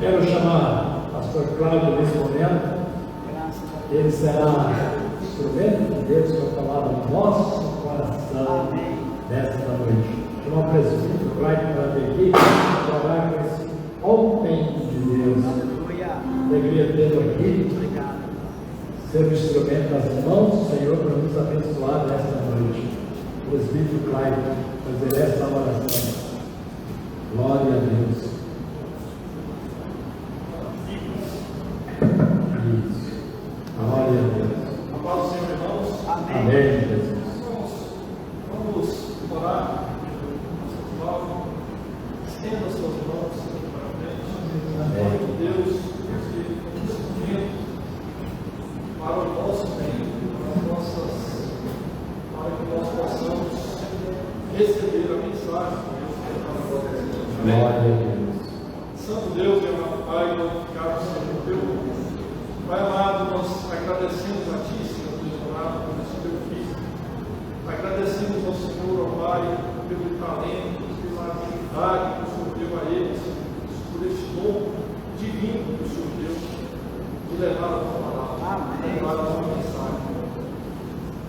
Quero chamar o pastor Cláudio nesse momento. Ele será instrumento de Deus para falar no nosso coração nesta noite. Chamar o presbítero Cláudio para vir aqui para orar com esse homem de Deus. Alegria tê-lo aqui. Ser um instrumento das mãos do Senhor para nos abençoar nesta noite. O presbítero Cláudio fazer esta oração. Glória a Deus. Glória a Deus. A paz do Senhor, irmãos. Amém, Jesus. Vamos orar. Estenda as suas mãos para frente. Glória a Deus, esse instrumento para o nosso bem, para que nós possamos receber a mensagem que Deus tem para nós. Glória a Deus. Santo Deus e amado Pai, glorificado seja o teu nome. Pai amado, nós agradecemos a Ti, Senhor Deus amado, por esse teu filho. Agradecemos ao Senhor, ó Pai, pelo talento, pela atividade que o Senhor deu a eles, por este dom divino que o Senhor deu de levar a tua palavra, de levar a tua mensagem.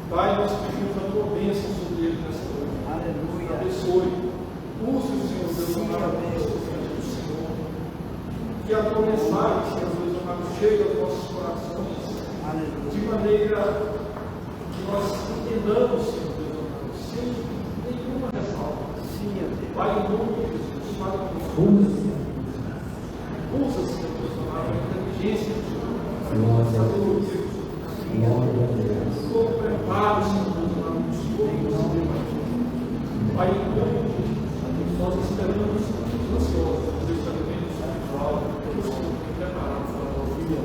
Pai, nós pedimos a tua bênção sobre eles nesta noite. Aleluia. Abençoe. Use o Senhor Deus amado, do Senhor. Que a tua mensagem, Senhor Deus amado, chegue aos nossos corações, de maneira que nós entendamos, Senhor Deus amado, sem nenhuma ressalva. Pai, em nome de Jesus, fale conosco. Usa, Senhor Deus amado, a inteligência de Deus, a sabedoria de Deus. Todo preparo, Senhor Deus amado, dos povos. Pai, em nome de Jesus, nós esperamos ansiosos por este alimento espiritual que o Senhor tem preparado para a nossa vida.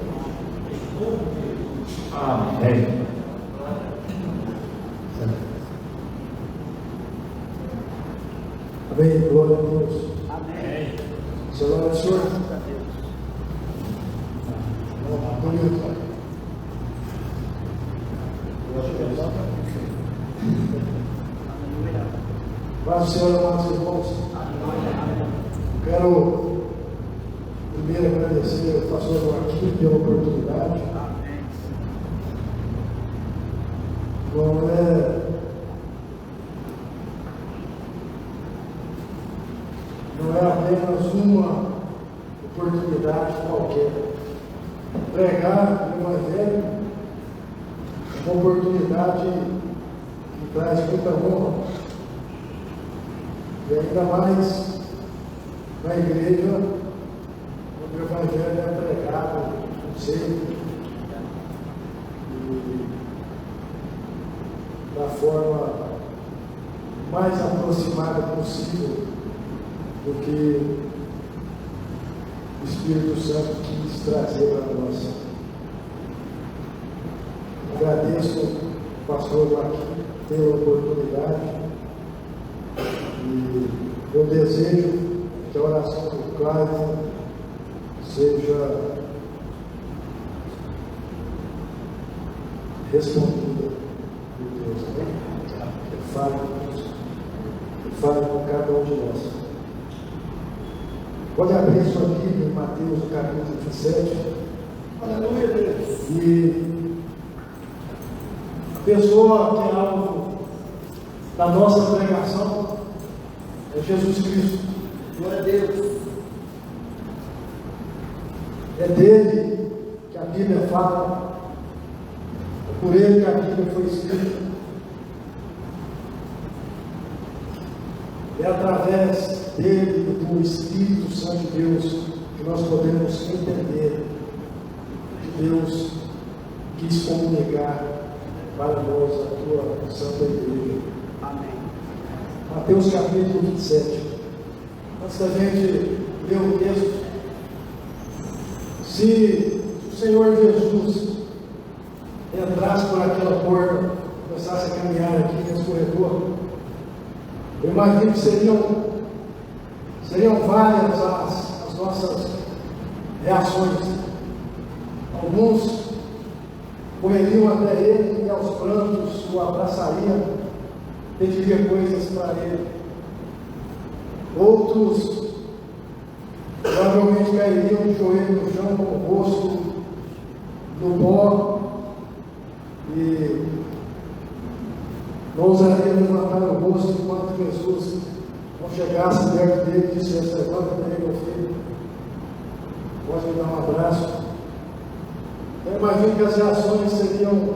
Em nome de Jesus. Amém. Amém, glória a Deus. Amém. Senhor, o Senhor. Bonito. Paz do Senhor, amados irmãos. Quero primeiro agradecer ao pastor Joaquim pela oportunidade. Não é apenas uma oportunidade qualquer. Pregar o Evangelho é uma oportunidade que traz muita honra. E ainda mais na igreja, onde o Evangelho é pregado com sempre e da forma mais aproximada possível do que o Espírito Santo quis trazer para nós. Agradeço ao pastor Joaquim pela oportunidade e eu desejo que a oração do Cláudio seja respondida por Deus, amém? Que fale com cada um de nós. Pode abrir sua Bíblia em Mateus, no capítulo 27. Aleluia, Deus. E a pessoa que é alvo da nossa pregação é Jesus Cristo. Glória a Deus. É dele que a Bíblia fala. É por ele que a Bíblia foi escrita. É através dele, do Espírito Santo de Deus, que nós podemos entender que Deus quis comunicar para nós a tua Santa Igreja. Amém. Mateus capítulo 27. Antes da gente ler o texto, se o Senhor Jesus entrasse por aquela porta, começasse a caminhar aqui nesse corredor, eu imagino que seriam várias as nossas reações. Alguns correriam até ele e aos prantos o abraçariam, pediriam coisas para ele. Outros provavelmente provavelmente cairiam de joelho no chão com o rosto no pó e não ousaria levantar o rosto enquanto Jesus não chegasse perto dele e dissesse: levanta daí, meu filho, pode me dar um abraço. Eu imagino que as reações seriam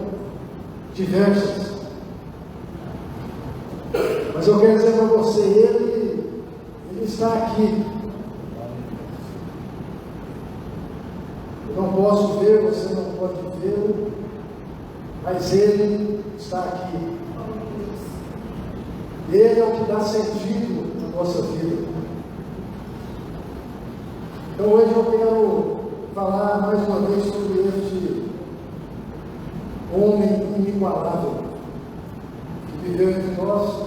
diversas, mas eu quero dizer para você, ele está aqui. Eu não posso ver, você não pode vê-lo, mas ele está aqui. Ele é o que dá sentido na nossa vida. Então hoje eu quero falar mais uma vez sobre este homem inigualável que viveu entre nós,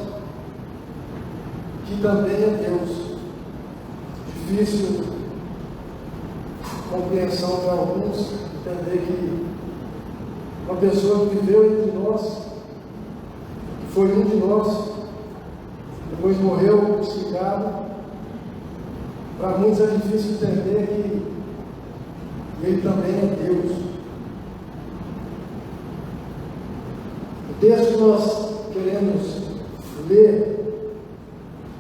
que também é Deus. Difícil compreensão para alguns entender que uma pessoa que viveu entre nós, que foi um de nós, depois morreu crucificado. Para muitos é difícil entender que ele também é Deus. O texto que nós queremos ler,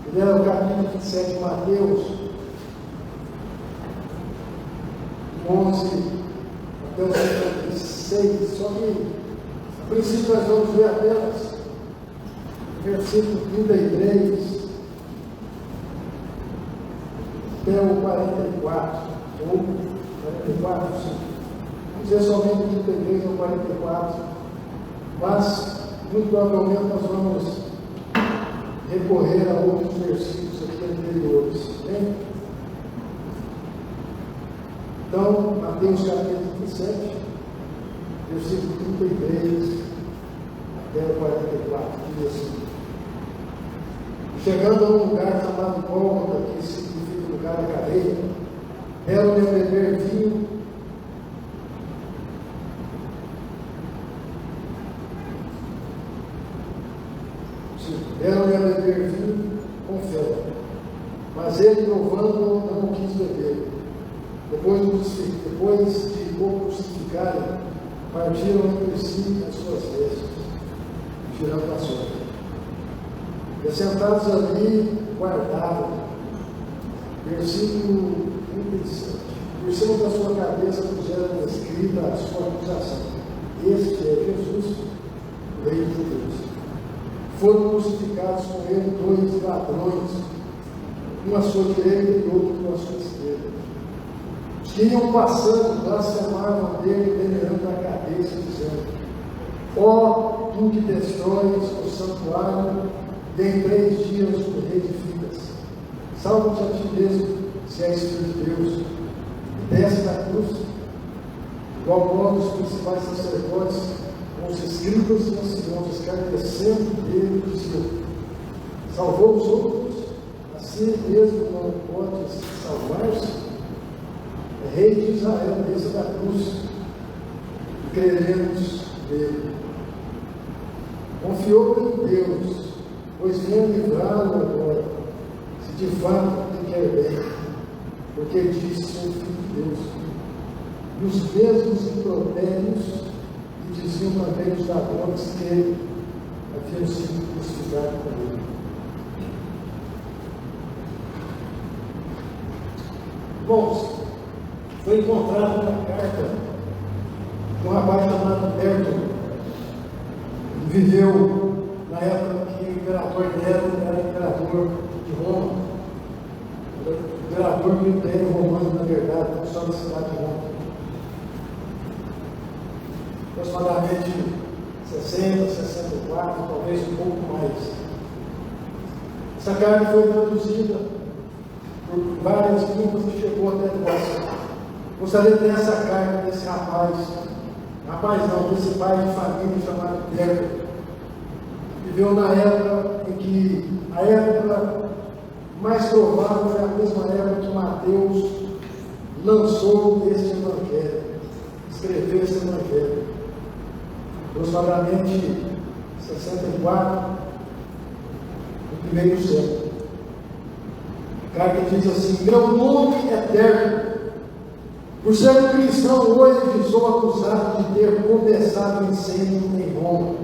ele é o capítulo 27 de Mateus, 11 até o 56, só que a princípio nós vamos ver apenas versículo 33 até o 44, ou 44, sim. Vamos dizer somente o 33 ao 44, mas muito provavelmente nós vamos recorrer a outros versículos aqui anteriores. Bem? Então, Mateus capítulo 27, versículo 33 até o 44, diz assim: chegando a um lugar chamado Gólgota, que significa lugar da cadeia, deram-lhe a beber vinho. Deram-lhe a beber vinho com fé, mas ele, provando, não quis beber. Depois de o crucificarem, partiram entre si as suas vestes, tirando a sorte. E sentados ali, guardavam. Versículo 37. Por cima da sua cabeça puseram escrita a sua acusação: este é Jesus, o Rei dos Judeus. Foram crucificados com ele 2 ladrões, um à sua direita e outro à sua esquerda. Os que iam passando blasfemavam dele, venerando a cabeça, dizendo: ó, tu que destróis o santuário, e em 3 dias o reedificas, salva-te a ti mesmo, se és filho de Deus, e desce da cruz. De igual modo, os principais sacerdotes, com os escribas e anciãos, escarnecendo dele, diziam: salvou os outros, assim mesmo não pode salvar-se? É Rei de Israel, desça da cruz, e creremos nele. Confiou em Deus, pois venha livrá-lo agora, se de fato lhe quer bem, porque disse: sou filho de Deus. E os mesmos impropérios lhe diziam também os ladrões que haviam sido crucificados com ele. Bom, foi encontrada uma carta de um rapaz chamado Berto, que viveu na época que o imperador Nero era imperador de Roma, imperador do Império Romano, na verdade, não só da cidade de Roma. Aproximadamente 60, 64, talvez um pouco mais. Essa carta foi traduzida por várias línguas e chegou até nós. Gostaria de ter essa carta desse rapaz não, desse pai de família chamado Pedro. Viveu na época em que a época mais provável foi a mesma época que Mateus lançou este evangelho, escreveu esse evangelho. Aproximadamente 64, no primeiro século. A carta diz assim: meu nome é eterno. Por ser um cristão, hoje sou acusado de ter começado incêndio em Roma.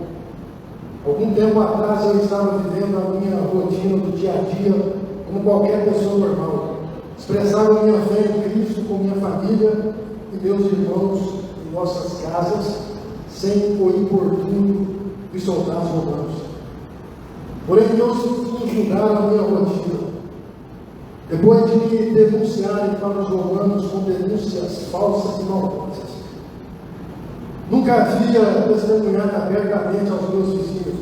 Algum tempo atrás eu estava vivendo a minha rotina do dia a dia como qualquer pessoa normal. Expressava minha fé em Cristo com minha família e meus irmãos em nossas casas, sem o importúnio dos soldados romanos. Porém, Deus quis mudar a minha rotina. Depois de me denunciarem para os romanos com denúncias falsas e maldosas, nunca havia testemunhado abertamente aos meus vizinhos,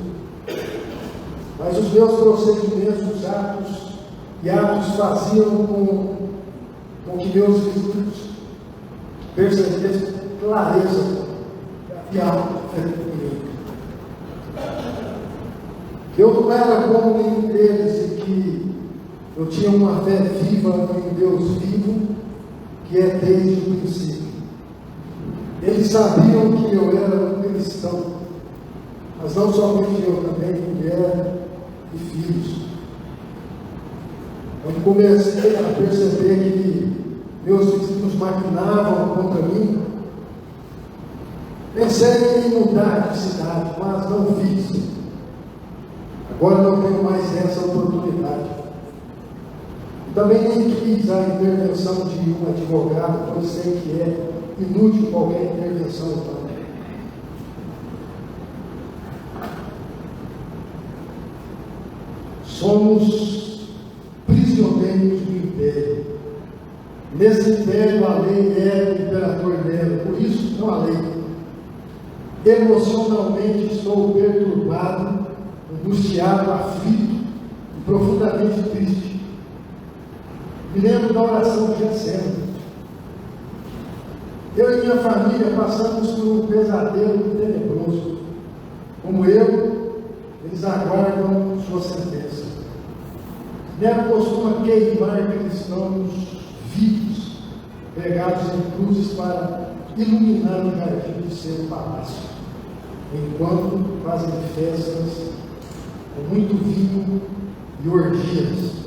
mas os meus procedimentos, atos faziam com que meus vizinhos percebessem clareza e afeto por mim. Que eu não era como nenhum deles e que eu tinha uma fé viva em Deus vivo, que é desde o princípio. Eles sabiam que eu era um cristão, mas não somente eu, também mulher e filhos. Quando comecei a perceber que meus vizinhos maquinavam contra mim, pensei em mudar de cidade, mas não fiz. Agora não tenho mais essa oportunidade. Também nem quis a intervenção de um advogado, pois sei que é inútil qualquer intervenção. Então. Somos prisioneiros do império. Nesse império a lei é o imperador Nero, por isso não a lei. Emocionalmente estou perturbado, angustiado, aflito e profundamente triste. Me lembro da oração de Getsemane. Eu e minha família passamos por um pesadelo tenebroso. Como eu, eles aguardam sua sentença. Nero costuma queimar cristãos vivos, pregados em cruzes para iluminar o jardim de seu palácio, enquanto fazem festas com muito vinho e orgias.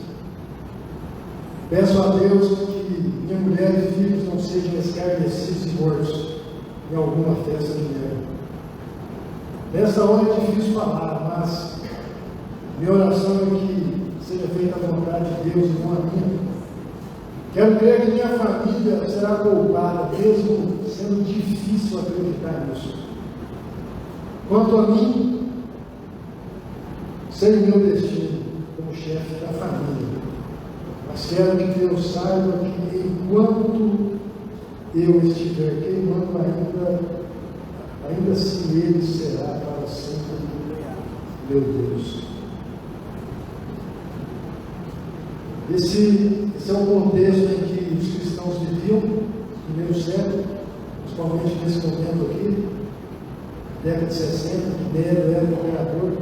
Peço a Deus que minha mulher e filhos não sejam escarnecidos e mortos em alguma festa de Nero. Nessa hora é difícil falar, mas minha oração é que seja feita a vontade de Deus e não a minha. Quero crer que minha família será poupada, mesmo sendo difícil acreditar nisso. Quanto a mim, sei o meu destino como chefe da família. Mas quero que Deus saiba que enquanto eu estiver queimando ainda assim Ele será para sempre meu Deus. Esse é o contexto em que os cristãos viviam no primeiro século, principalmente nesse momento aqui, década de 60, que Nero era o imperador.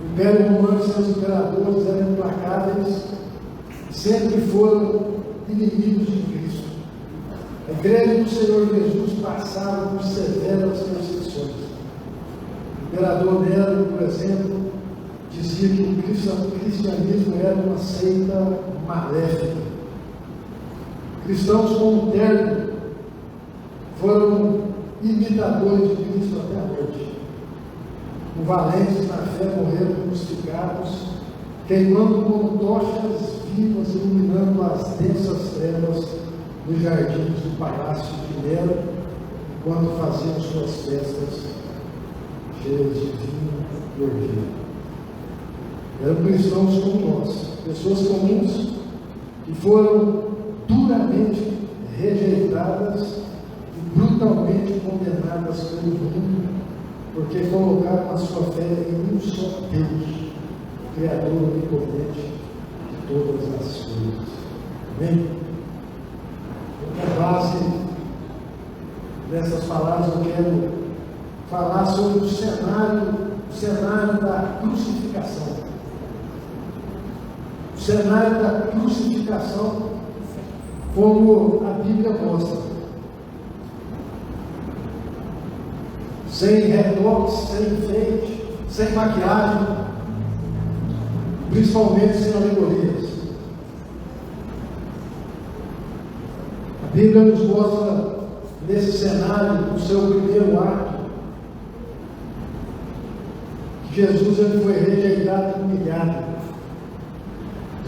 O Império Romano e seus imperadores eram implacáveis, sempre foram inimigos de Cristo. A igreja do Senhor Jesus passava por severas perseguições. O imperador Nero, por exemplo, dizia que o cristianismo era uma seita maléfica. Cristãos como Tértulo foram imitadores de Cristo até a morte. Os valentes na fé morreram crucificados, queimando como tochas vivas, iluminando as densas trevas nos jardins do palácio de Nero, enquanto faziam suas festas cheias de vinho e orgia. Eram cristãos como nós, pessoas comuns que foram duramente rejeitadas e brutalmente condenadas pelo mundo, porque colocaram a sua fé em um só Deus, Criador onipotente de todas as coisas. Amém? Com base nessas palavras, eu quero falar sobre o cenário da crucificação. O cenário da crucificação, como a Bíblia mostra. Sem retox, sem enfeite, sem maquiagem, principalmente sem alegorias. A Bíblia nos mostra nesse cenário o seu primeiro ato, que Jesus ele foi rejeitado e humilhado.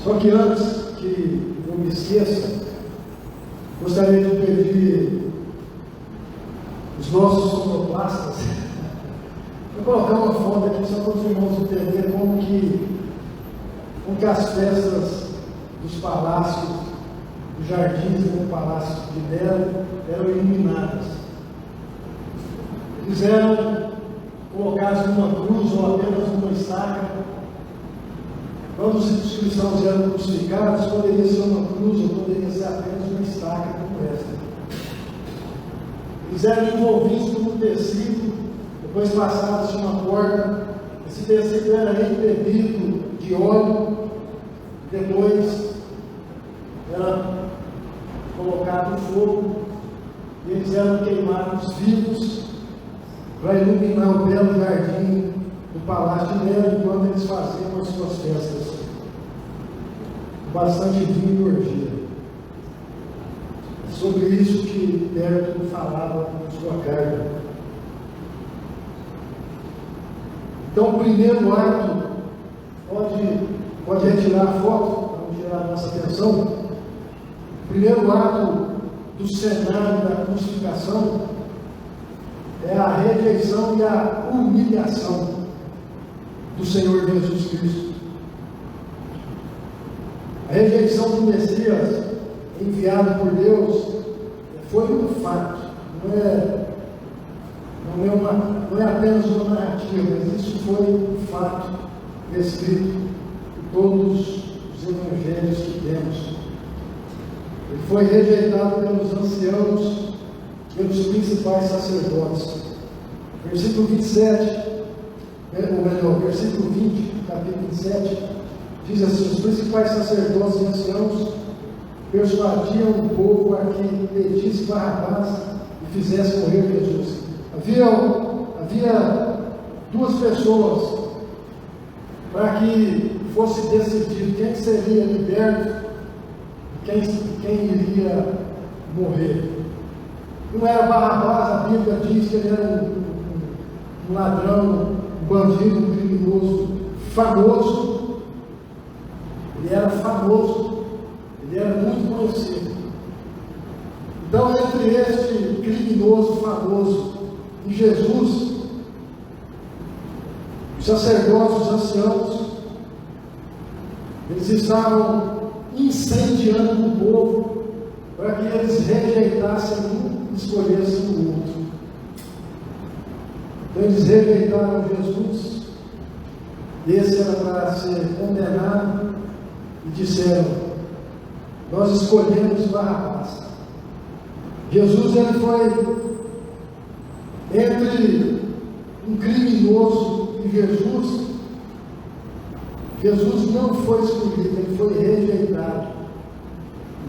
Só que antes que eu me esqueça, gostaria de pedir os nossos sonoplastas para colocar uma foto aqui só para os irmãos entenderem como que as festas dos palácios, dos jardins do palácio de Nero eram iluminadas. Eles eram colocados numa cruz ou apenas numa estaca. Quando os cristãos eram crucificados, poderia ser uma cruz ou poderia ser apenas uma estaca como esta. Eles eram envolvidos num tecido, depois passados de uma porta. Esse tecido era embebido de óleo, depois era colocado no fogo, e eles eram queimados vivos para iluminar o belo jardim do Palácio de Nero, enquanto eles faziam as suas festas. Bastante vinho e orgia. É sobre isso que Tertulo falava em sua carta. Então, o primeiro ato, pode retirar a foto, para não tirar a nossa atenção. O primeiro ato do cenário da crucificação é a rejeição e a humilhação do Senhor Jesus Cristo. A rejeição do Messias enviado por Deus foi um fato, não é apenas uma narrativa, mas isso foi um fato descrito em todos os evangelhos que temos. Ele foi rejeitado pelos anciãos, pelos principais sacerdotes. Versículo 27, ou melhor, versículo 20, capítulo 27, diz assim: os principais sacerdotes e anciãos persuadiam o povo a que pedisse Barrabás e fizesse morrer Jesus. Havia duas pessoas para que fosse decidido quem seria liberto e quem iria morrer. Não era Barrabás, a Bíblia diz que ele era um ladrão, um bandido, um criminoso famoso. Ele era famoso, ele era muito conhecido. Então, entre este criminoso famoso e Jesus, os sacerdotes, os anciãos, eles estavam incendiando o povo para que eles rejeitassem um e escolhessem o outro. Então, eles rejeitaram Jesus, esse era para ser condenado, e disseram: nós escolhemos Barrabás. Jesus ele foi entre um criminoso e Jesus não foi escolhido, ele foi rejeitado.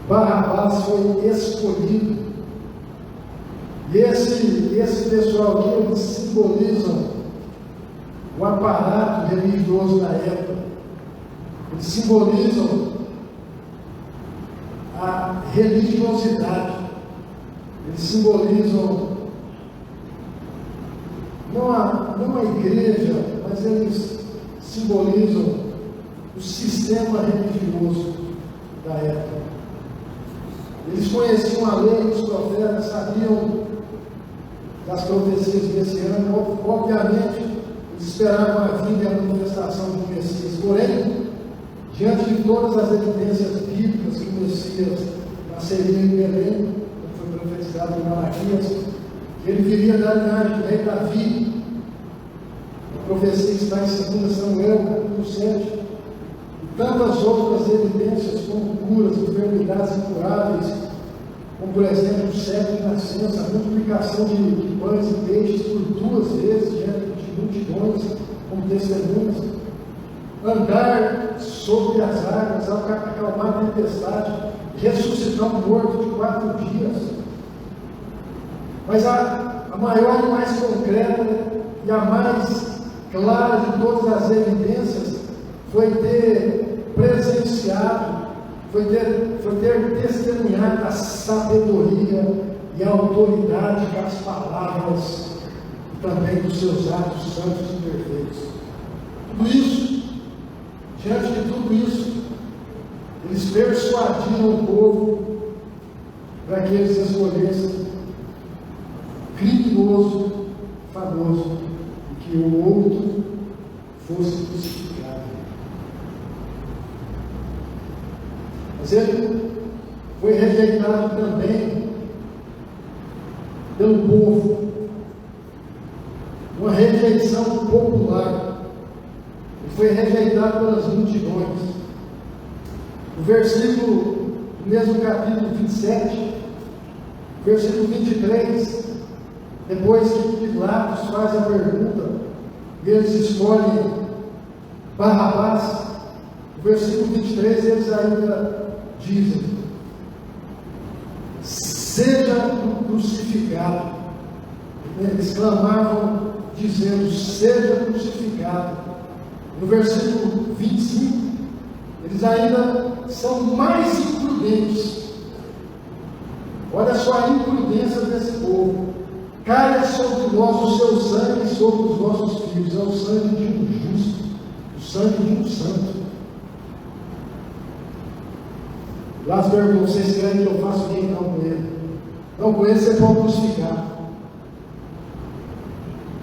Barrabás foi escolhido. E esse pessoal aqui, eles simbolizam o aparato religioso da época. Eles simbolizam a religiosidade. Eles simbolizam não a igreja, mas eles simbolizam o sistema religioso da época. Eles conheciam a lei dos profetas, sabiam das profecias desse ano. Obviamente, eles esperavam a vinda e a manifestação do Messias. Porém, diante de todas as evidências bíblicas que o Messias nasceria em Belém, como foi profetizado em Malaquias, que ele viria da linhagem do rei Davi. A profecia está em 2 Samuel, capítulo 7. E tantas outras evidências, como curas, enfermidades incuráveis, como por exemplo o século de nascença, a multiplicação de pães e peixes por 2 vezes diante de multidões, como testemunhas. Andar sobre as águas, acalmar a tempestade, ressuscitar um morto de 4 dias. Mas a maior e mais concreta e a mais clara de todas as evidências foi ter presenciado, foi ter testemunhado a sabedoria e a autoridade das palavras e também dos seus atos santos e perfeitos. Tudo isso, diante de tudo isso, eles persuadiram o povo para que eles escolhessem criminoso, famoso, e que o outro fosse crucificado. Mas ele foi rejeitado também pelo povo, uma rejeição popular. Ele foi rejeitado pelas multidões. No versículo, no mesmo capítulo 27, versículo 23, depois que Pilatos faz a pergunta, e eles escolhem Barrabás, no versículo 23 eles ainda dizem: seja crucificado. Eles clamavam dizendo: seja crucificado. No versículo 25, eles ainda são mais imprudentes. Olha só a imprudência desse povo. Caia sobre nós o seu sangue e sobre os nossos filhos. É o sangue de um justo, o sangue de um santo. Lá perguntam: vocês querem que eu faça o que então com ele? Não, com ele você pode crucificar.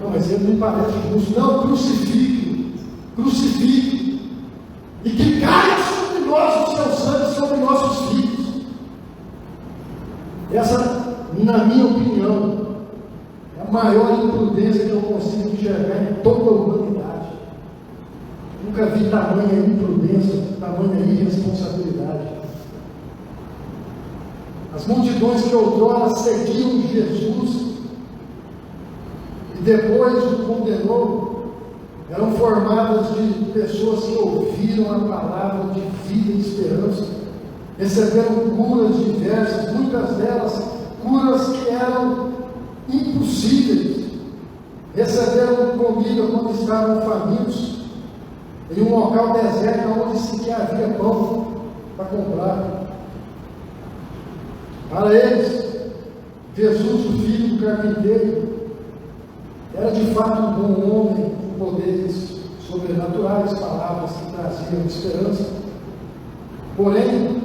Não, mas ele não parece justo. Não, crucifique, crucifique. E que caia sobre nós o seu sangue, sobre nossos filhos. Essa, na minha opinião, é a maior imprudência que eu consigo enxergar em toda a humanidade. Nunca vi tamanha imprudência, tamanha irresponsabilidade. As multidões que outrora seguiam Jesus e depois o condenou, eram formadas de pessoas que ouviram a palavra de vida e esperança, receberam curas diversas, muitas delas curas que eram impossíveis, receberam comida quando estavam famintos, em um local deserto onde sequer havia pão para comprar. Para eles, Jesus, o filho do carpinteiro, era de fato um bom homem, com poderes sobrenaturais, palavras que traziam esperança. Porém,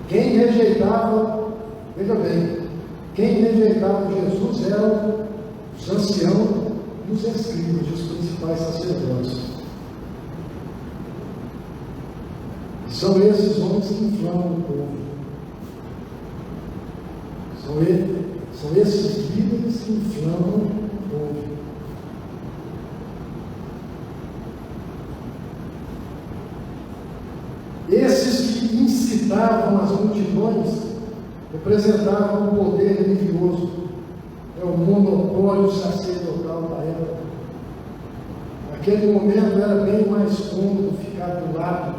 quem rejeitava, veja bem, quem rejeitava Jesus eram os anciãos e os escribas, os principais sacerdotes. São esses homens que inflamam o povo. São esses líderes que inflamam o povo. Esses que incitavam as multidões representavam o poder religioso, é o monopólio sacerdotal da época. Naquele momento era bem mais cômodo ficar do lado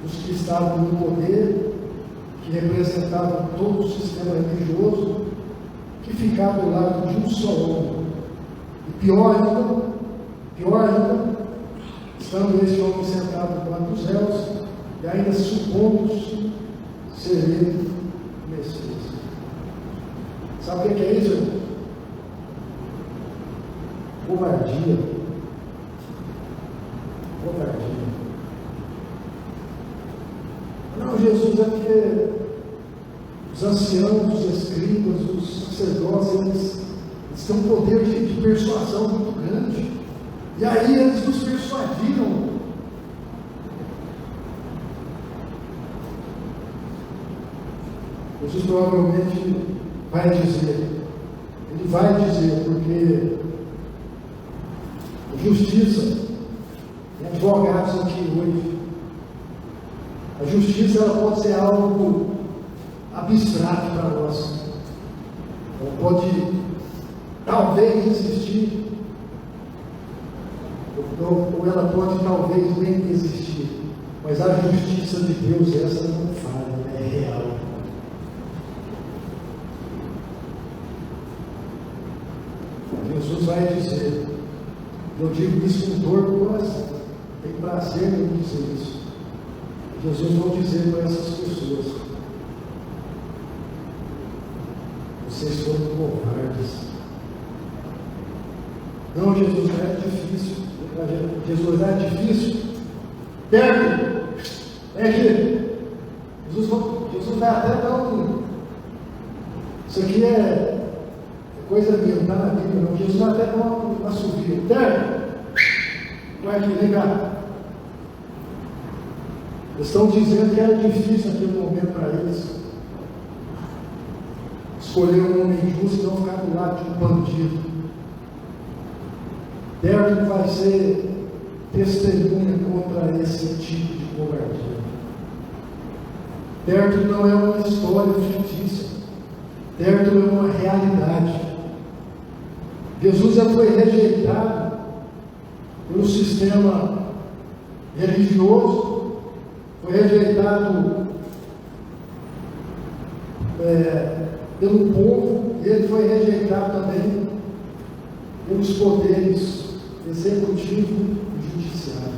dos que estavam no poder, que representavam todo o sistema religioso, que ficar do lado de um só homem. E pior ainda, estando esse homem sentado do lado dos réus, e ainda supondo-se ser ele o Messias. Sabe o que é isso, irmão? Covardia. Não, Jesus, é porque os anciãos, os escribas, os sacerdotes, eles têm um poder de persuasão muito grande. E aí eles nos persuadiram. Jesus provavelmente vai dizer, porque a justiça, e advogados aqui hoje, a justiça ela pode ser algo abstrato para nós. Ela pode talvez existir, ou ela pode talvez nem existir, mas a justiça de Deus, essa não falha, é real. Jesus vai dizer, eu digo isso com dor no coração, tenho prazer em dizer isso. Jesus vai dizer para essas pessoas: vocês foram covardes. Não, Jesus, não é difícil. Jesus, não é difícil. Perto. Vem aqui. Jesus vai até dar um. Isso aqui é coisa minha, não está na Bíblia, não. Jesus vai até dar uma subida. Perto. Vai aqui, vem cá. Eles estão dizendo que era difícil naquele momento para eles escolher um homem justo e não ficar do lado de um bandido. Derek vai ser testemunha contra esse tipo de covardia. Derek não é uma história fictícia. Derek é uma realidade. Jesus já foi rejeitado pelo sistema religioso, foi rejeitado pelo povo, e ele foi rejeitado também pelos poderes executivo e judiciário.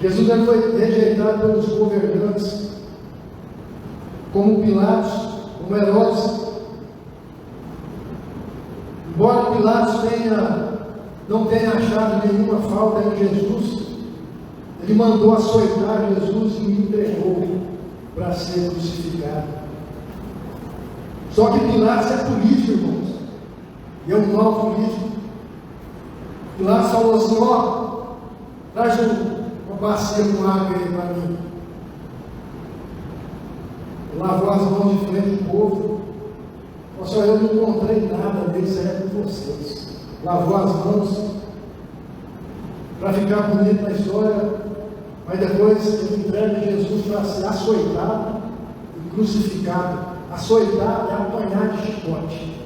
Jesus já foi rejeitado pelos governantes, como Pilatos, como Herodes. Embora Pilatos não tenha achado nenhuma falta em Jesus, ele mandou açoitar Jesus e o entregou para ser crucificado. Só que Pilatos é político, irmãos, e é um mau político. Pilatos falou assim: ó, traz uma bacia com água aí para mim. Lavou as mãos de frente do povo. Falou assim: eu não encontrei nada deles, é com vocês. Lavou as mãos para ficar bonito na história, mas depois ele entrega Jesus para ser açoitado e crucificado. Açoitar é apanhar de chicote.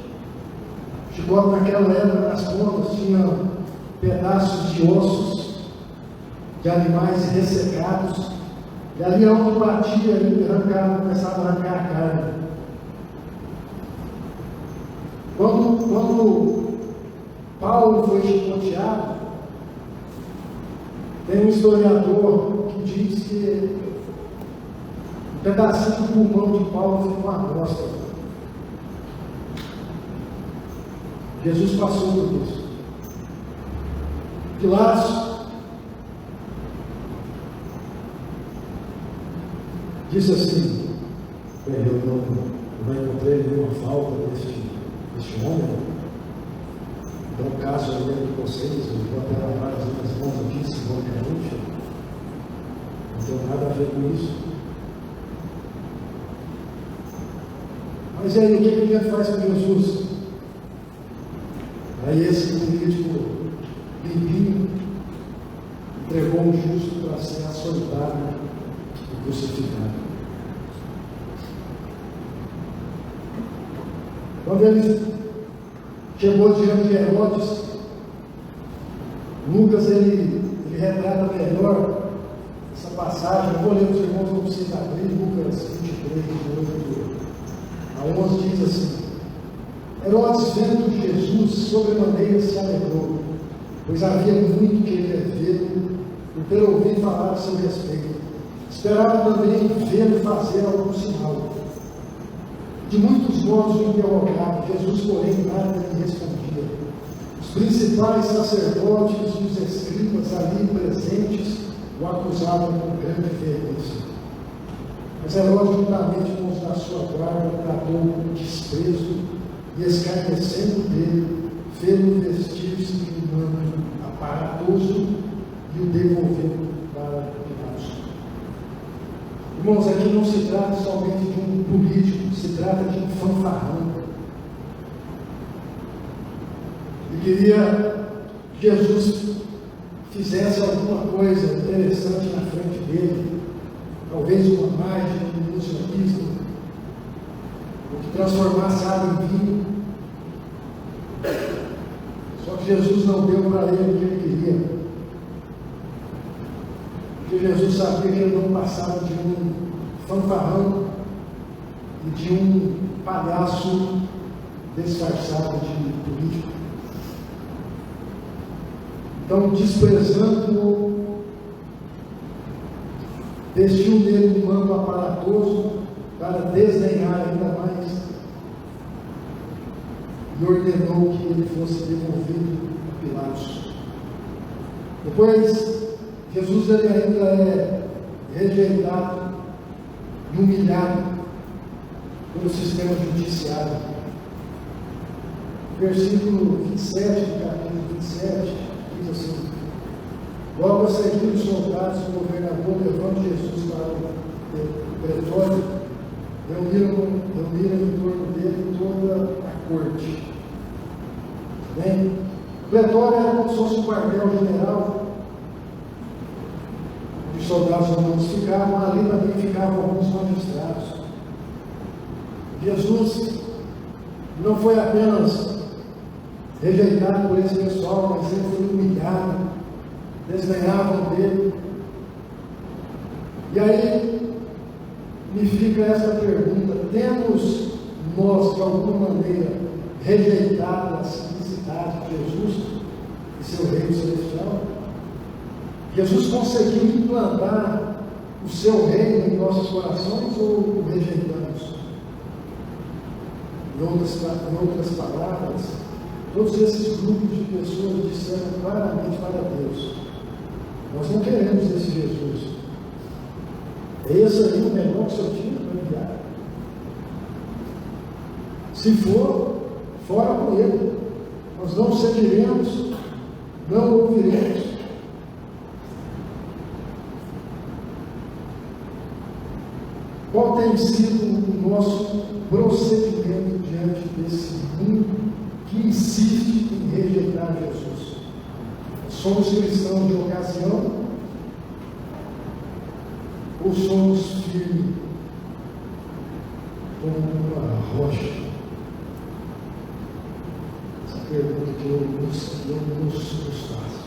Chicote naquela época, nas pontas, tinha pedaços de ossos de animais ressecados, e ali onde batia, ele começava a arrancar a carne. Quando Paulo foi chicoteado, tem um historiador que diz que um pedacinho do pulmão de Paulo foi uma amostra. Jesus passou por isso. Pilatos disse assim: eu não encontrei nenhuma falta deste homem. Então, caso aí de vocês, eu vou até lavar as minhas mãos aqui, simbolicamente. Não tem nada a ver com isso. Mas aí, o que a gente faz com Jesus? Aí esse político limpinho entregou um justo para ser açoitado e crucificado. Quando ele chegou diante de Herodes, Lucas ele retrata melhor essa passagem. Eu vou ler os irmãos, não precisa abrir, Lucas 23, a 11 diz assim: Herodes, vendo Jesus, sobremaneira se alegrou, pois havia muito que ele vê-lo e ter ouvido falar a seu respeito. Esperava também vê-lo fazer algum sinal. De muitos modos o interrogava, Jesus, porém, nada lhe respondia. Os principais sacerdotes e os escribas ali presentes o acusavam com grande veemência. Mas Herodes, juntamente com os da sua guarda, tratou com desprezo e, escarnecendo dele, fez-o vestir-se de um manto aparatoso e o devolveu para Pilatos. Irmãos, aqui não se trata somente de um político, se trata de um fanfarrão. E queria que Jesus fizesse alguma coisa interessante na frente dele, talvez uma mágica, um ilusionismo, ou que transformasse água em vinho. Só que Jesus não deu para ele o que ele queria. Porque Jesus sabia que ele não passava de um fanfarrão e de um palhaço disfarçado de político. Então, desprezando vestiu nele um manto aparatoso para desdenhar ainda mais e ordenou que ele fosse devolvido a Pilatos. Depois, Jesus ele ainda é rejeitado e humilhado pelo sistema judiciário. Versículo 27 do capítulo 27 diz assim: logo a seguir os soldados do governador levando Jesus para o pretório, reuniram em torno dele toda a corte. Bem, o pretório era como se fosse um quartel-general. Os soldados romanos ficavam ali, também ficavam alguns magistrados. Jesus não foi apenas rejeitado por esse pessoal, mas ele foi humilhado, desdenhavam dele. E aí me fica essa pergunta: temos nós, de alguma maneira, rejeitado a simplicidade de Jesus e seu reino celestial? Jesus conseguiu implantar o seu reino em nossos corações ou o rejeitamos? Em outras palavras, todos esses grupos de pessoas disseram claramente para Deus: nós não queremos esse Jesus. É esse aí o melhor que o Senhor tinha para enviar. Se for, fora com ele. Nós não seguiremos, não ouviremos. Qual tem sido o nosso procedimento diante desse mundo que insiste em rejeitar Jesus? Somos cristãos de ocasião ou somos firmes como uma rocha? Essa pergunta que eu nos faço.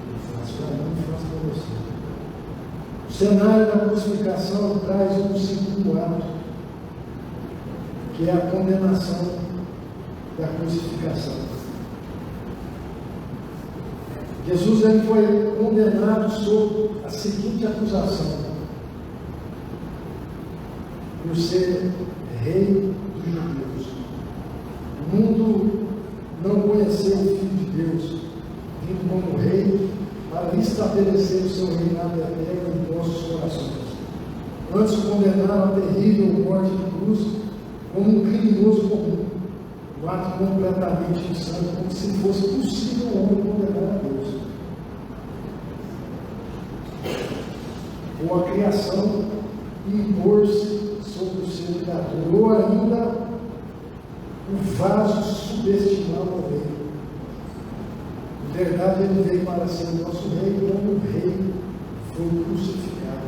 Eu faço para mim e faço para você. O cenário da crucificação traz um segundo ato, que é a condenação da crucificação. Jesus ele foi condenado sob a seguinte acusação: por ser rei dos judeus. O mundo não conheceu o Filho de Deus, vindo como rei para estabelecer o seu reinado eterno em nossos corações. Antes o condenaram a terrível morte de cruz como um criminoso comum, um ato completamente insano, como se fosse possível o homem condenar a Deus. Ou a criação impor-se sobre o seu criador, ou ainda o vaso subestimar o rei. Na verdade, ele veio para ser o nosso rei, como o rei foi crucificado.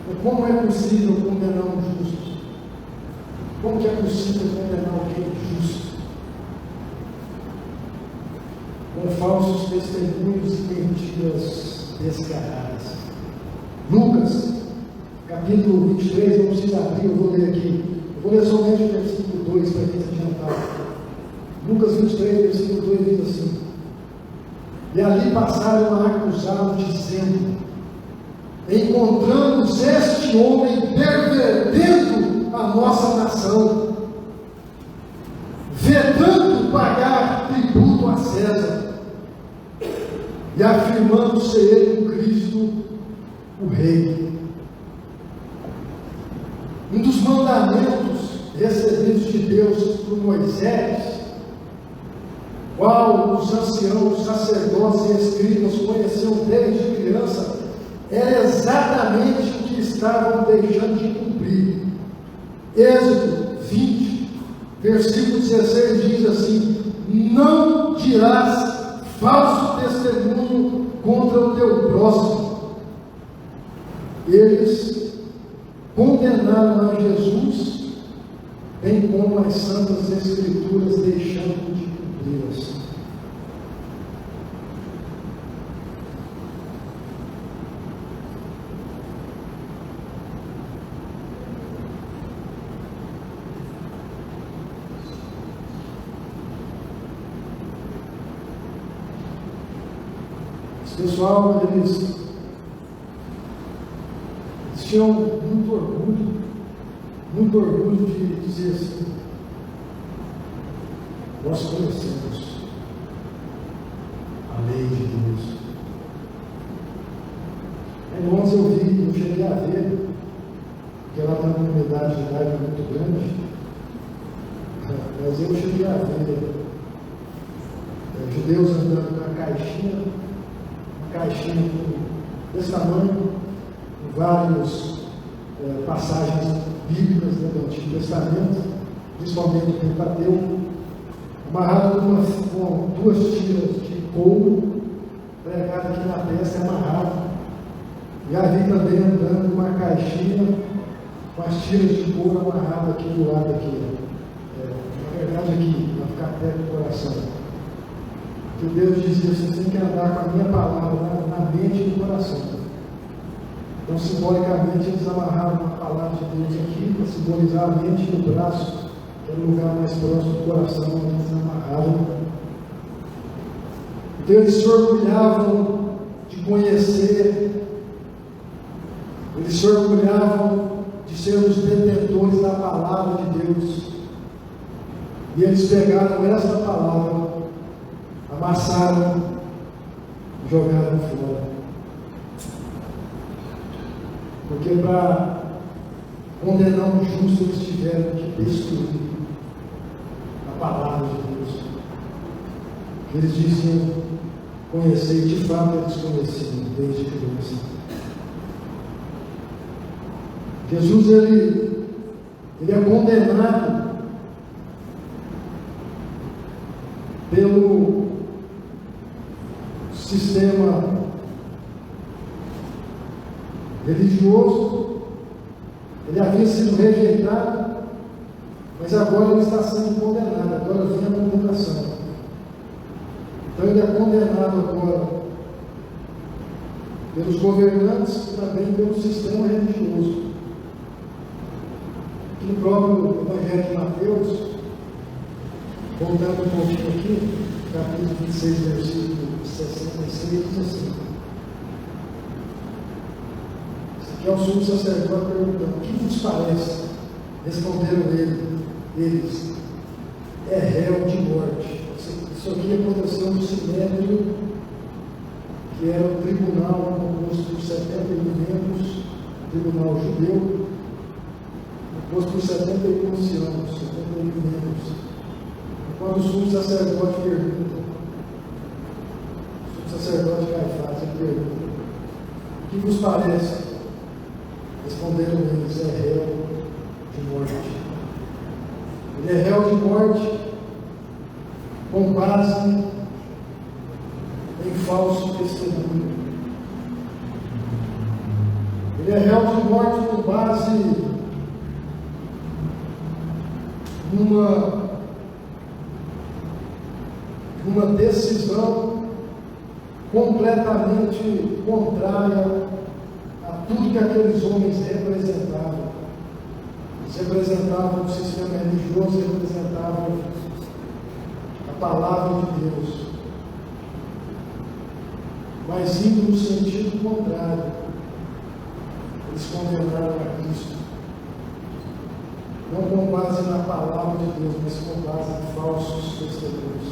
Então, como é possível condenar um justo? Como que é possível condenar alguém justo? Com falsos testemunhos e mentiras descaradas. Lucas, capítulo 23, não precisa abrir, eu vou ler aqui. Eu vou ler somente o versículo 2 para a gente adiantar. Lucas 23, versículo 2 diz assim: e ali passaram a acusá-lo, dizendo: encontramos este homem pervertendo a nossa nação, vedando pagar tributo a César, e afirmando ser ele o Cristo, o Rei. Um dos mandamentos recebidos de Deus por Moisés, qual os anciãos, sacerdotes e escribas conheciam desde criança, era exatamente o que estavam deixando de cumprir. Êxodo 20, versículo 16 diz assim: não dirás falso testemunho contra o teu próximo. Eles condenaram a Jesus, bem como as santas escrituras, deixando de cumpri-las. Esse pessoal, eles tinham muito orgulho de dizer assim: nós conhecemos a lei de Deus. Em 11 eu cheguei a ver, porque lá na comunidade de idade é muito grande, mas eu cheguei a ver judeus andando com uma caixinha desse tamanho, com várias passagens bíblicas, né, do Antigo Testamento, principalmente do Pentateuco, amarrado com duas tiras de couro, pregado aqui na testa e amarrado. Já vi também andando com uma caixinha com as tiras de couro amarradas aqui do lado aqui. Na verdade aqui, para ficar perto do coração. Que Deus dizia: você tem que andar com a minha palavra na mente e no coração. Então, simbolicamente, eles amarravam a palavra de Deus aqui para simbolizar a mente no braço, que era o lugar mais próximo do coração, onde eles amarravam. Então, eles se orgulhavam de conhecer, eles se orgulhavam de ser os detentores da palavra de Deus. E eles pegaram essa palavra, amassaram e jogaram fora. Porque para condenar o justo eles tiveram que destruir a palavra de Deus. Eles diziam conhecer, de fato eles conheciam desde criança. Jesus ele é condenado pelo sistema religioso. Ele havia sido rejeitado, mas agora ele está sendo condenado. Agora vem a condenação. Então ele é condenado agora pelos governantes e também pelo sistema religioso. Aqui no próprio Evangelho de Mateus, voltando um pouquinho aqui, capítulo 26, versículo 66, diz assim: que é o sumo sacerdote perguntando: o que vos parece? Responderam eles: é réu de morte. Isso aqui aconteceu no Sinédrio, que era o tribunal composto por 71 membros, tribunal judeu, composto por 71 anciãos, 71 membros. E quando o sumo sacerdote pergunta, o sumo sacerdote Caifás pergunta: o que vos parece? Responderam eles: é réu de morte. Ele é réu de morte com base em falso testemunho. Ele é réu de morte com base numa decisão completamente contrária a tudo que aqueles homens representavam. Eles representavam o sistema religioso, representavam a palavra de Deus, mas indo no sentido contrário. Eles condenaram a Cristo, não com base na palavra de Deus, mas com base em falsos testemunhos.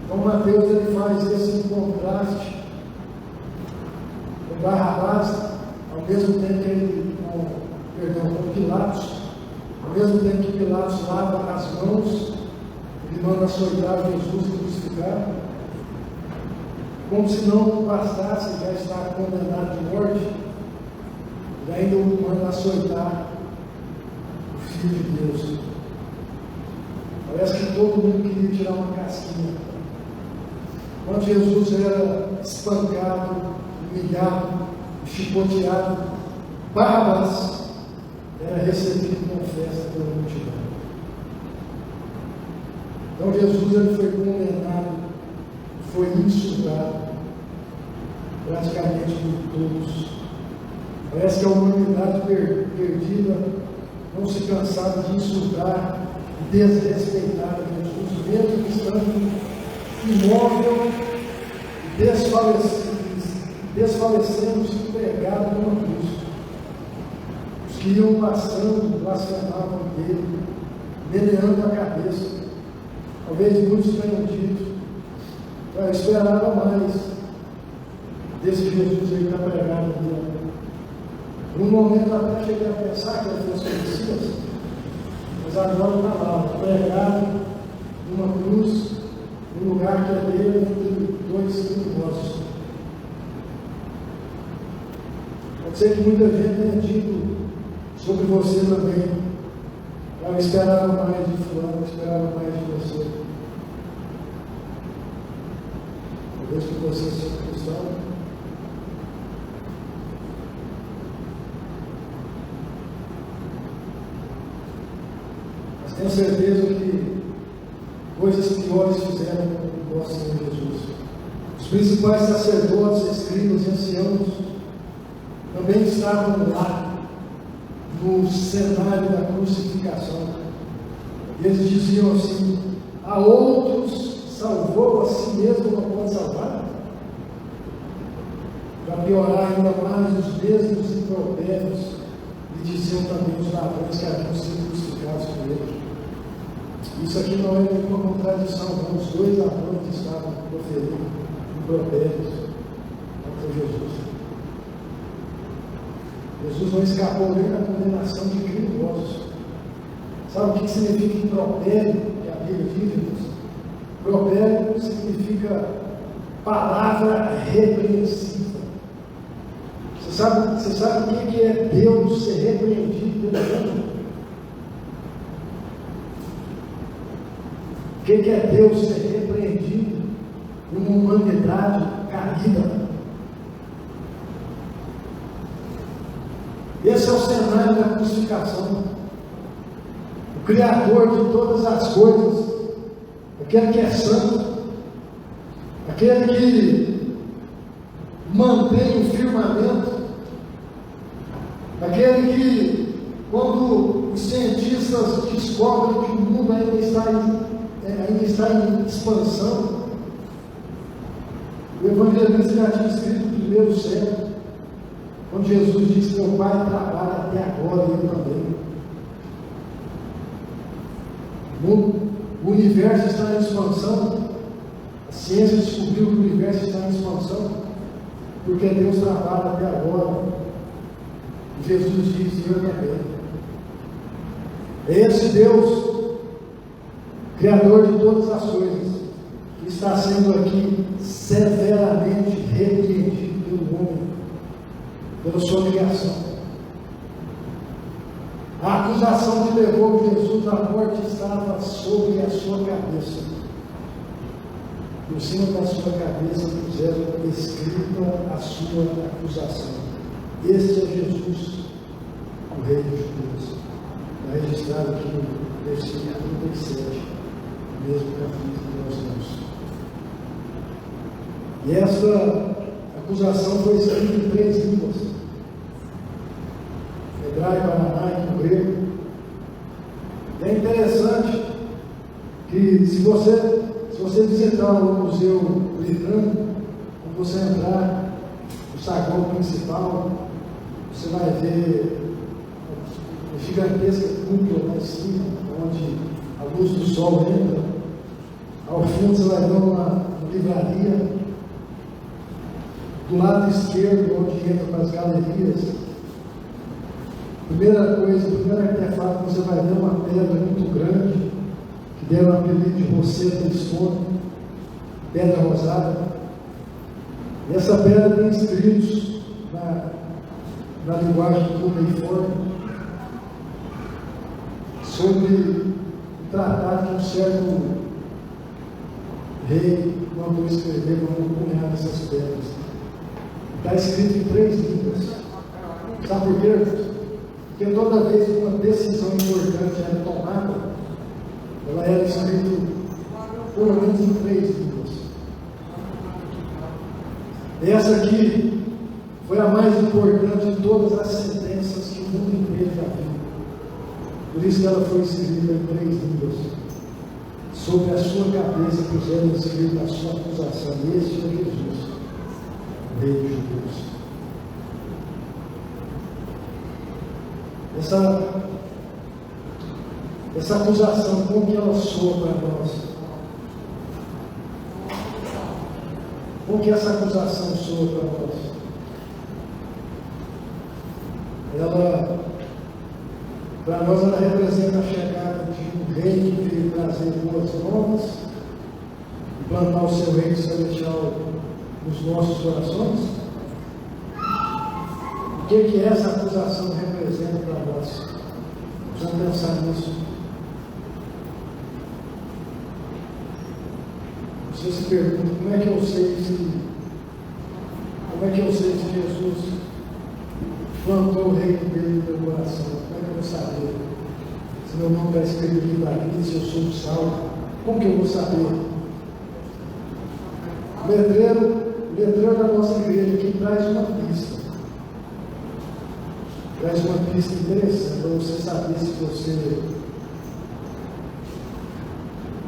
Então Mateus ele faz esse contraste com Barrabás, ao mesmo tempo que ele, com Pilatos, ao mesmo tempo que Pilatos lava as mãos, ele manda açoitar Jesus e crucificar, como se não bastasse já estar condenado de morte, e ainda o manda açoitar o Filho de Deus. Parece que todo mundo queria tirar uma casquinha. Quando Jesus era espancado, humilhado, chicoteado, Barrabás era recebido com festa pela multidão. Então Jesus ele foi condenado, foi insultado praticamente por todos. Parece que a humanidade perdida não se cansava de insultar e desrespeitar a Jesus, mesmo estando imóvel, desfalecendo, se pregaram numa cruz. Os que iam passando, blasfemavam dele, meneando a cabeça. Talvez muitos tenham dito, eu esperava mais desse Jesus aí que está pregado aqui. Por um momento até cheguei a pensar que ele fosse Messias, mas agora está lá, pregado numa cruz, num lugar que é dele, entre dois criminosos. Pode ser que muita gente tenha dito sobre você também. Eu esperava mais de fulano, eu esperava mais de você. Talvez que você seja cristão. Mas tenho certeza que coisas piores fizeram com o nosso Senhor Jesus. Os principais sacerdotes, escribas e anciãos também estavam lá no cenário da crucificação. E eles diziam assim: a outros salvou, a si mesmo não pode salvar. Para piorar ainda mais, os mesmos impropérios e diziam também os ladrões que haviam sido crucificados com ele. Isso aqui não é nenhuma contradição, não. Os dois ladrões estavam proferindo impropérios contra Jesus. Jesus não escapou nem da condenação de criminosos. Sabe o que significa impropério, que a Bíblia diz, irmãos? Impropério significa palavra repreensiva. Você sabe o que é Deus ser repreendido pelo mundo? O que é Deus ser repreendido por uma humanidade caída? Esse é o cenário da crucificação. O Criador de todas as coisas, aquele que é santo, aquele que mantém o firmamento, aquele que, quando os cientistas descobrem que o mundo ainda está em expansão, o evangelista já tinha escrito no primeiro século, quando Jesus disse que meu Pai trabalha até agora e eu também. O universo está em expansão. A ciência descobriu que o universo está em expansão porque Deus trabalha até agora. E Jesus disse: eu também. É esse Deus, Criador de todas as coisas, que está sendo aqui severamente repreendido pelo homem, pela sua negação. A acusação que levou Jesus à morte estava sobre a sua cabeça. Por cima da sua cabeça puseram escrita a sua acusação. Este é Jesus, o Rei dos Judeus. Está registrado aqui no versículo 37, mesmo capítulo que nós lemos. E essa acusação foi escrita em 3 línguas: hebraico, aramaico e grego. E é interessante que, se você visitar o Museu Britânico, quando você entrar no saguão principal, você vai ver uma gigantesca cúpula lá em cima, onde a luz do sol entra. Ao fundo você vai ver uma livraria. Do lado esquerdo, onde entra para as galerias, primeiro artefato que você vai ver é uma pedra muito grande, que deram o apelido de Rosetta Stone, pedra rosada. E essa pedra tem escritos na linguagem do cuneiforme sobre o tratado que um certo rei mandou escrever, mandou cunhar essas pedras. Está escrito em 3 línguas. Sabe por quê? Porque toda vez que uma decisão importante era tomada, ela era escrita pelo menos em 3 línguas. Essa aqui foi a mais importante de todas as sentenças que o mundo inteiro já viu. Por isso que ela foi escrita em 3 línguas. Sobre a sua cabeça puseram escrita a sua acusação. Este é Jesus, Rei dos Judeus. Essa acusação, como que ela soa para nós? Como que essa acusação soa para nós? Ela, para nós, ela representa a chegada de um rei que veio trazer boas novas, plantar o seu reino celestial nos nossos corações. O que essa acusação representa para nós? Vamos pensar nisso. Você se pergunta, como é que eu sei se Jesus plantou o reino dele no meu coração? Como é que eu vou saber? Se meu nome está escrito no livro da vida, se eu sou salvo, como que eu vou saber? O letreiro da nossa igreja aqui traz uma pista. Traz uma pista interessante para você saber se você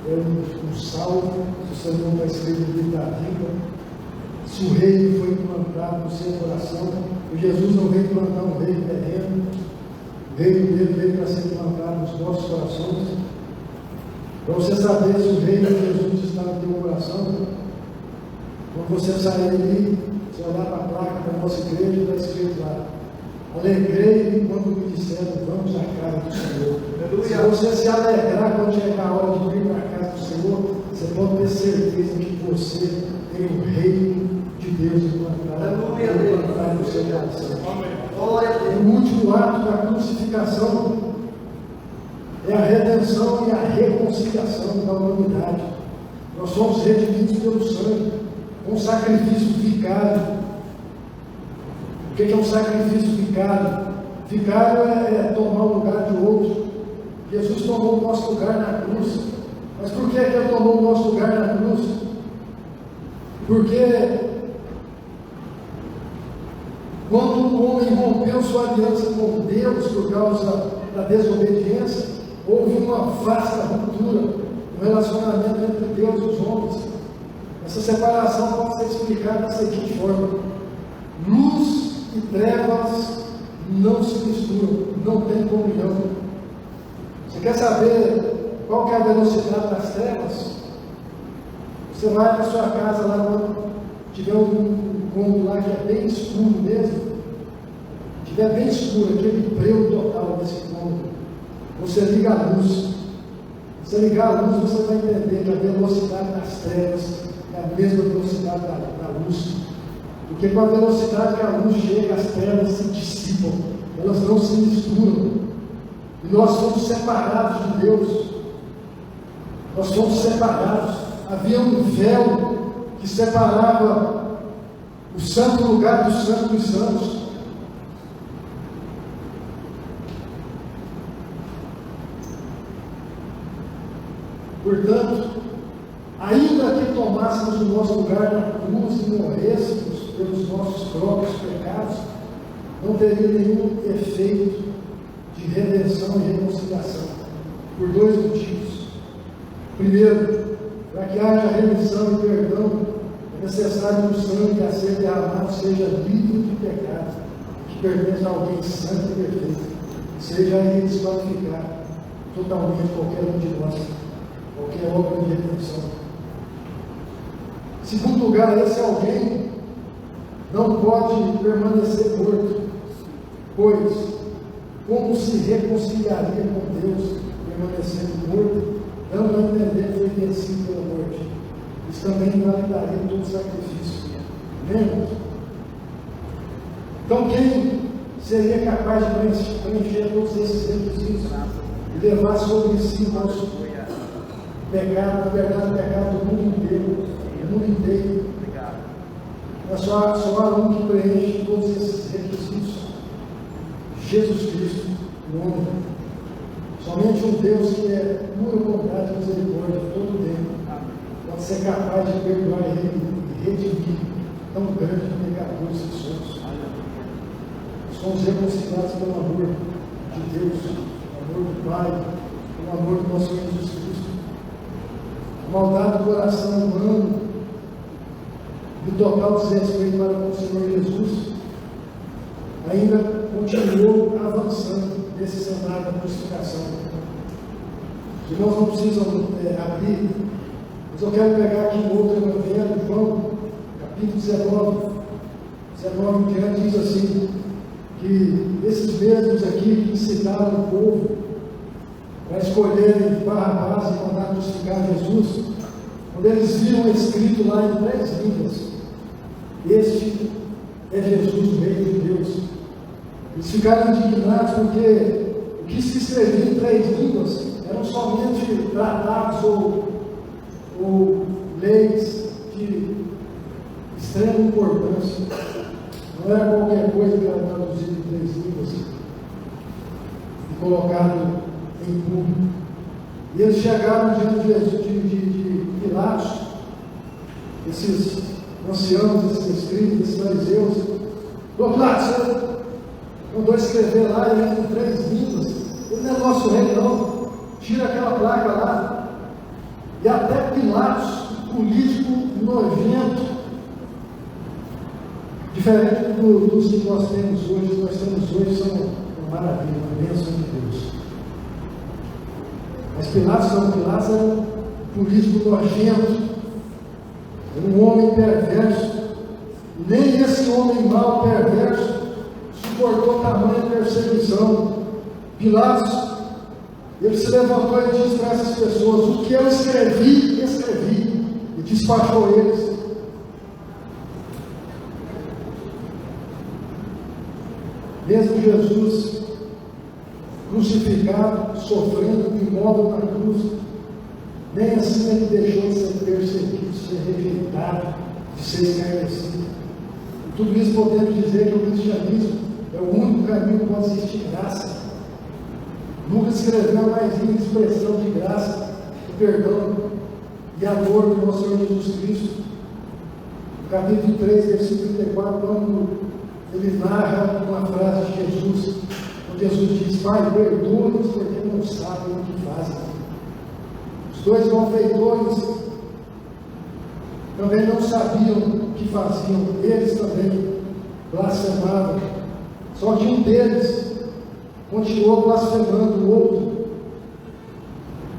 é um salvo, se o seu nome está escrito no livro da vida, se o reino foi implantado no seu coração. E Jesus não veio implantar um reino terreno, o reino dele veio para ser implantado nos nossos corações. Para você saber se o reino de Jesus está no teu coração, quando você sair ali, você olhar para a placa da nossa igreja, está escrito lá: alegrei-me quando me disseram, vamos à casa do Senhor. Se você se alegrar quando chegar a hora de vir para a casa do Senhor, você pode ter certeza que você tem o reino de Deus implantado no seu coração. O último ato da crucificação é a redenção e a reconciliação da humanidade. Nós somos redimidos pelo sangue, um sacrifício vicário. O que é um sacrifício vicário? Vicário é tomar o lugar de outro. Jesus tomou o nosso lugar na cruz. Mas por que ele tomou o nosso lugar na cruz? Porque quando o homem rompeu sua aliança com Deus por causa da desobediência, houve uma vasta ruptura no relacionamento entre Deus e os homens. Essa separação pode ser explicada da seguinte forma: luz e trevas não se misturam, não tem comunhão. Você quer saber qual que é a velocidade das trevas? Você vai para a sua casa lá quando tiver um cômodo lá que é bem escuro mesmo, tiver bem escuro, aquele breu total desse cômodo, você liga a luz. Se ligar a luz, você vai entender que a velocidade das trevas é a mesma velocidade da luz. Porque com a velocidade que a luz chega, as trevas se dissipam, elas não se misturam. E nós somos separados de Deus. Nós somos separados. Havia um véu que separava o santo lugar do santo dos santos. Portanto, ainda que tomássemos o nosso lugar na cruz e morrêssemos pelos nossos próprios pecados, não teria nenhum efeito de redenção e reconciliação, por dois motivos. Primeiro, para que haja remissão e perdão, é necessário que o sangue a ser derramado seja livre de pecado, que pertence a alguém santo e perfeito, seja ele desqualificar totalmente qualquer um de nós, qualquer obra de redenção. Segundo lugar, esse alguém não pode permanecer morto, pois como se reconciliaria com Deus permanecendo morto, dando a entender que foi vencido pela morte? Isso também invalidaria todo sacrifício. Lembra? Então, quem seria capaz de preencher todos esses requisitos e levar sobre si o nosso pecado, na verdade, o pecado do mundo inteiro? É só há um que preenche todos esses requisitos: Jesus Cristo, o homem. Somente um Deus que é pura bondade e misericórdia todo tempo pode ser capaz de perdoar e redimir tão grande pecadores que somos. Somos reconciliados pelo amor de Deus, pelo amor do Pai, pelo amor do nosso Senhor Jesus Cristo. A maldade do coração humano e o total desrespeito para com o Senhor Jesus, ainda continuou avançando nesse cenário da crucificação. Os irmãos não precisam abrir, mas eu quero pegar aqui um outro evangelho, João, capítulo 19 em diante, diz assim, que esses mesmos aqui que incitaram o povo para escolherem Barrabás e mandar crucificar Jesus, quando eles viram escrito lá em 3 línguas, este é Jesus, o Rei de Deus, eles ficaram indignados porque o que se escrevia em 3 línguas eram somente tratados ou leis de extrema importância, não era qualquer coisa que era traduzida em 3 línguas e colocado em público. E eles chegaram diante de Pilatos, esses anciãos, esses escribas, esses fariseus. Pilatos, você mandou escrever lá em 3 línguas, ele não é nosso rei não, tira aquela placa lá. E até Pilatos, político nojento, diferente dos que nós temos hoje, são uma maravilha, uma bênção de Deus. Mas Pilatos era um político nojento, era um homem perverso. Nem esse homem mau, perverso, suportou tamanha perseguição. Pilatos, ele se levantou e disse para essas pessoas: o que eu escrevi, e despachou eles. Mesmo Jesus crucificado, sofrendo de modo na cruz, nem assim ele deixou de ser perseguido, de ser rejeitado, de ser escarnecido. E tudo isso podemos dizer que o cristianismo é o único caminho que pode existir graça. Nunca escreveu mais linda expressão de graça, de perdão e amor do nosso Senhor Jesus Cristo. No capítulo 3, versículo 34, quando ele narra uma frase de Jesus, quando Jesus diz: Pai, perdoa-nos porque não sabem o que fazem. Os 2 malfeitores também não sabiam o que faziam, eles também blasfemavam. Só que um deles continuou blasfemando, o outro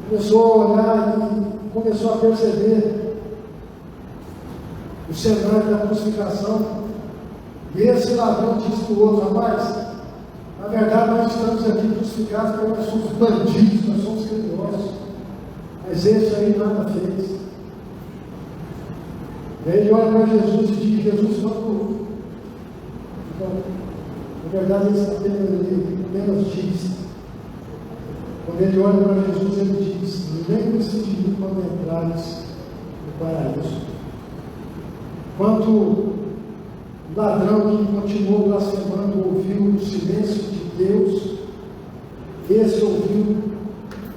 começou a olhar e começou a perceber o cenário da crucificação. E esse ladrão disse para o outro: rapaz, na verdade nós estamos aqui crucificados porque nós somos bandidos, nós somos criminosos, mas esse aí nada fez. E aí ele olha para Jesus e diz: Jesus, quando... Então, na verdade ele menos diz. Quando ele olha para Jesus, ele diz: lembre-se de mim quando entrares no paraíso. Quanto o ladrão que continuou blasfemando ouviu o silêncio de Deus, esse ouviu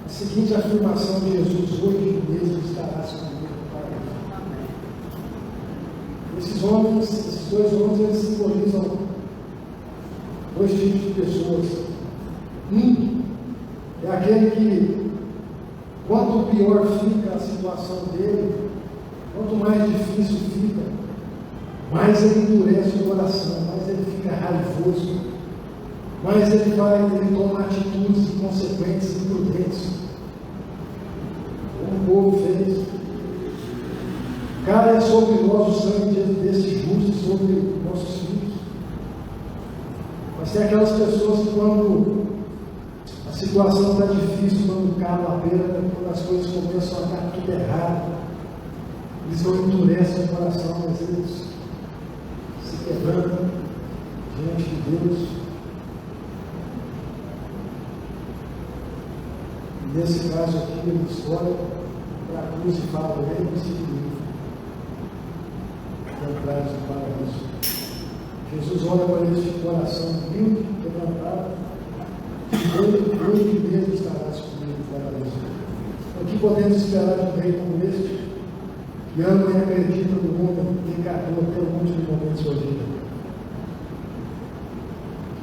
a seguinte afirmação de Jesus: hoje mesmo estarás comigo no paraíso. Esses 2 homens, eles simbolizam 2 tipos de pessoas. Um é aquele que, quanto pior fica a situação dele, quanto mais difícil fica, mais ele endurece o coração, mais ele fica raivoso, mais ele toma atitudes inconsequentes, imprudentes, como o povo fez. Cara, é sobre nós o sangue desse justo e sobre nossos filhos. Mas tem aquelas pessoas que, quando a situação está difícil, quando cala a beira, quando as coisas começam a dar tudo errado, eles não endurecem o coração, mas eles se quebrantam diante de Deus. E nesse caso aqui, eles olham para a cruz e falam: lembre-se de mim, entrares no paraíso. Jesus olha para este coração humilde, quebrantado, e hoje mesmo estarás comigo no paraíso. O que podemos esperar de um rei como este, que ama e acredita no homem que encarnou até o último momento de sua vida?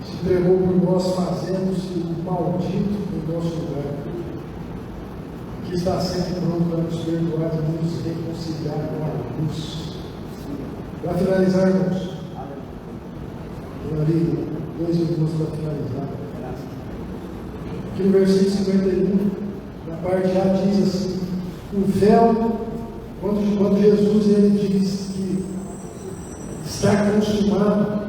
Se entregou por nós, fazendo-se o maldito em nosso lugar, que está sempre pronto para nos perdoar e nos reconciliar com a luz. Para finalizar, irmãos, ali, 2 minutos para finalizar. Aqui no versículo 51, na parte A, diz assim: o véu, quando Jesus ele diz que está consumado,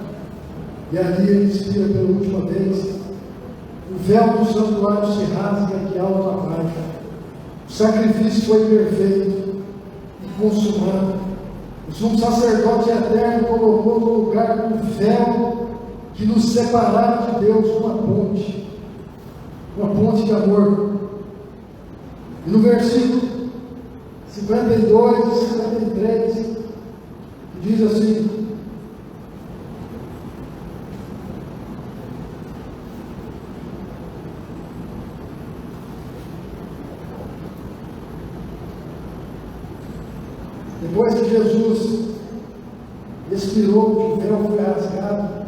e ali ele expira pela última vez, o véu do santuário se rasga de alto a baixo. O sacrifício foi perfeito e consumado. O sumo sacerdote eterno colocou no lugar um véu que nos separava de Deus, uma ponte de amor. E no versículo 52 e 53 diz assim: depois que Jesus expirou, o véu foi rasgado,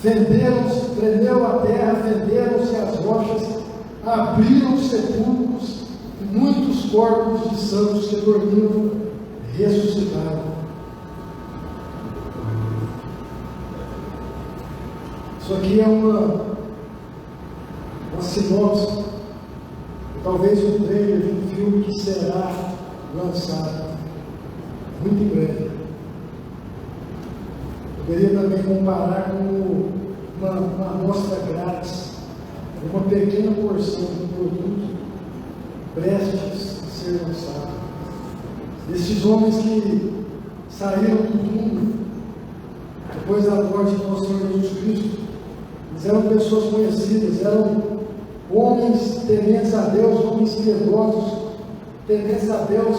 tremeu a terra, fenderam-se as rochas, abriram os sepulcros, e muitos corpos de santos que dormiam ressuscitaram. Isso aqui é uma sinopse, talvez um trailer de um filme que será lançado muito em breve. Poderia também comparar com uma amostra grátis, uma pequena porção do produto prestes a ser lançado. Esses homens que saíram do túmulo depois da morte do nosso Senhor Jesus Cristo, eles eram pessoas conhecidas, eram homens tementes a Deus, homens piedosos, tementes a Deus,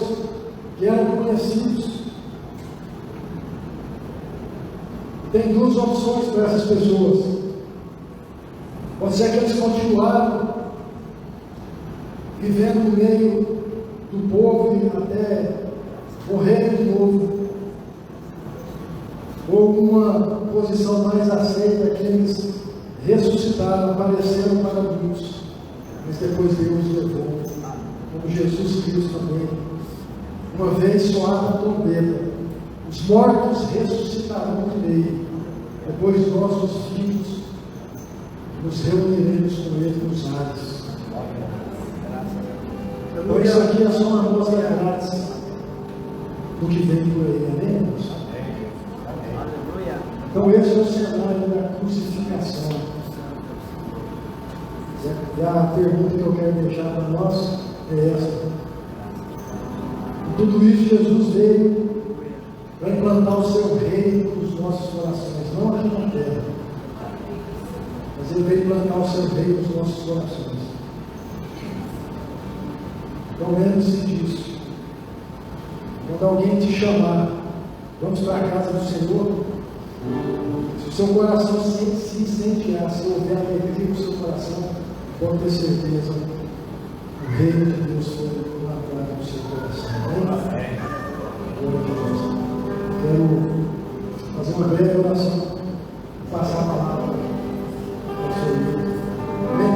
que eram conhecidos. Tem duas opções para essas pessoas. Pode ser que eles continuaram vivendo no meio do povo e até morrerem de novo, ou uma posição mais aceita, que eles ressuscitaram, apareceram para muitos, mas depois Deus levou, como Jesus Cristo também. Uma vez soada a trombeta, os mortos ressuscitarão primeiro, depois nós, os vivos, nos reuniremos com Ele nos ares. Então isso aqui é só uma amostra grátis do que vem por aí, amém, irmãos? Então esse é o cenário da crucificação. E a pergunta que eu quero deixar para nós é essa. E tudo isso Jesus veio para implantar o seu reino nos nossos corações, não aqui na terra, mas Ele veio implantar o seu reino nos nossos corações. Então lembre-se disso. Quando alguém te chamar, vamos para a casa do Senhor, se o seu coração se incendiar, se houver alegria no seu coração, pode ter certeza, o reino de Deus foi implantado no seu coração. Amém? Glória a Deus. Quero fazer uma breve oração e passar a palavra ao Senhor. Amém?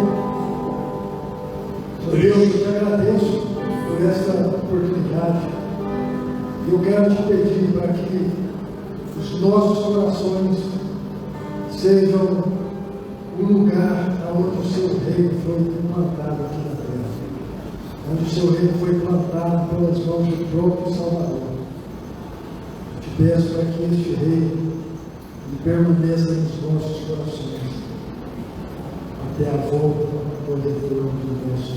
Senhor Deus, eu te agradeço por esta oportunidade. E eu quero te pedir para que os nossos corações sejam o lugar onde o seu reino foi implantado aqui na terra, onde o seu reino foi plantado pelas mãos do próprio Salvador. Te peço para que este reino permaneça nos nossos corações até a volta do retorno do nosso